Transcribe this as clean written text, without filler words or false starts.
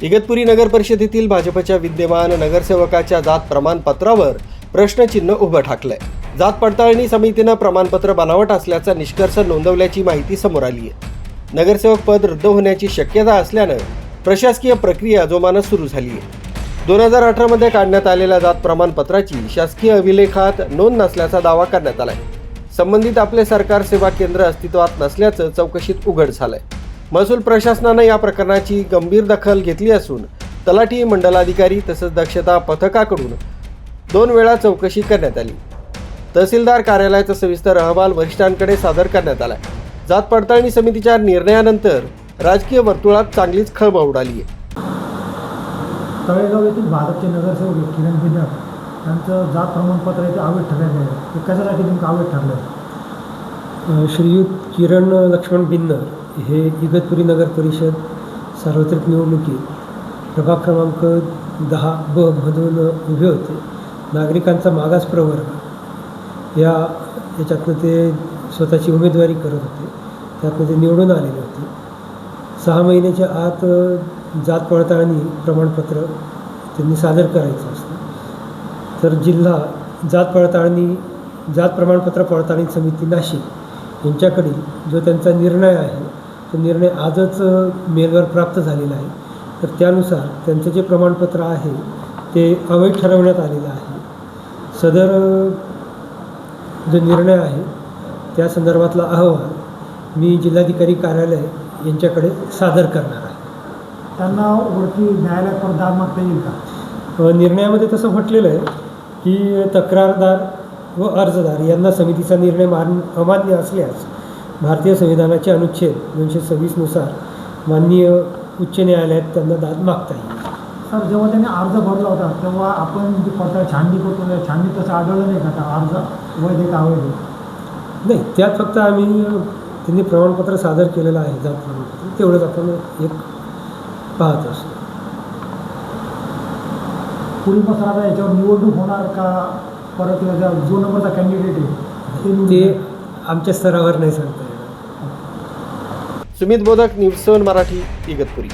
इगतपुरी नगर परिषदेतील भाजपच्या विद्यमान नगरसेवकाच्या जात प्रमाणपत्रावर प्रश्नचिन्ह उभं ठाकलंय। जात पडताळणी समितीनं प्रमाणपत्र बनावट असल्याचा निष्कर्ष नोंदवल्याची माहिती समोर आली आहे। नगरसेवक पद रद्द होण्याची शक्यता असल्यानं प्रशासकीय प्रक्रिया जोमानं सुरू झाली आहे। 2018 मध्ये काढण्यात आलेल्या जात प्रमाणपत्राची शासकीय अभिलेखात नोंद नसल्याचा दावा करण्यात आलाय। संबंधित आपले सरकार सेवा केंद्र अस्तित्वात नसल्याचं चौकशीत उघड झालंय। महसूल प्रशासनानं या प्रकरणाची गंभीर दखल घेतली असून तलाठी, मंडलाधिकारी तसंच दक्षता पथकाकडून 2 वेळा चौकशी करण्यात आली। तहसीलदार कार्यालयाचा सविस्तर अहवाल वरिष्ठांकडे सादर करण्यात आलाय। जात पडताळणी समितीच्या निर्णयानंतर राजकीय वर्तुळात चांगलीच खळबळ उडाली आहे। तळेगाव येथील भाजपचे नगरसेवक किरण बिनर यांचं जात प्रमाणपत्र हे अवैध ठरलेलं आहे। ते कशासाठी नेमकं अवैध ठरलं? श्रीयुत किरण लक्ष्मण बिन्नर हे इगतपुरी नगर परिषद सार्वत्रिक निवडणुकीत प्रभाग क्रमांक 10B मधून उभे होते। नागरिकांचा मागास प्रवर्ग याच्यातनं ते स्वतःची उमेदवारी करत होते। त्यातनं ते निवडून आलेले होते। 6 महिन्याच्या आत जात पडताळणी प्रमाणपत्र त्यांनी सादर करायचं असतं। तर जिल्हा जात प्रमाणपत्र पडताळणी समिती नाशिक यांच्याकडे जो त्यांचा निर्णय आहे तो निर्णय आजच मेलवर प्राप्त झालेला आहे। तर त्यानुसार त्यांचं जे प्रमाणपत्र आहे ते अवैध ठरवण्यात आलेलं आहे। सदर जो निर्णय आहे त्या संदर्भातला अहवाल मी जिल्हाधिकारी कार्यालय यांच्याकडे सादर करणार आहे। त्यांना वरती न्यायालयात परत दाद मागता येईल का? निर्णयामध्ये तसं म्हटलेलं आहे की तक्रारदार व अर्जदार यांना समितीचा निर्णय अमान्य असल्यास भारतीय संविधानाचे अनुच्छेद 226 नुसार माननीय उच्च न्यायालयात त्यांना दाद मागता येईल। सर, जेव्हा त्यांनी अर्ज भरला होता तेव्हा आपण जी पडताळ छाननी करतो त्या छाननी तसं आढळलं नाही का? त्या अर्ज वैध का अवैध? नाही, त्यात फक्त त्यांनी प्रमाणपत्र सादर केलेलं आहे, जात प्रमाणपत्र तेवढंच आपण एक पाहत असतो। पुढील मग आता याच्यावर निवडणूक होणार का? परत जो नंबरचा कॅन्डिडेट आहे ते आमच्या स्तरावर नाही सांगता येणार। सुमित बोधक, न्यूज 7 मराठी, इगतपुरी।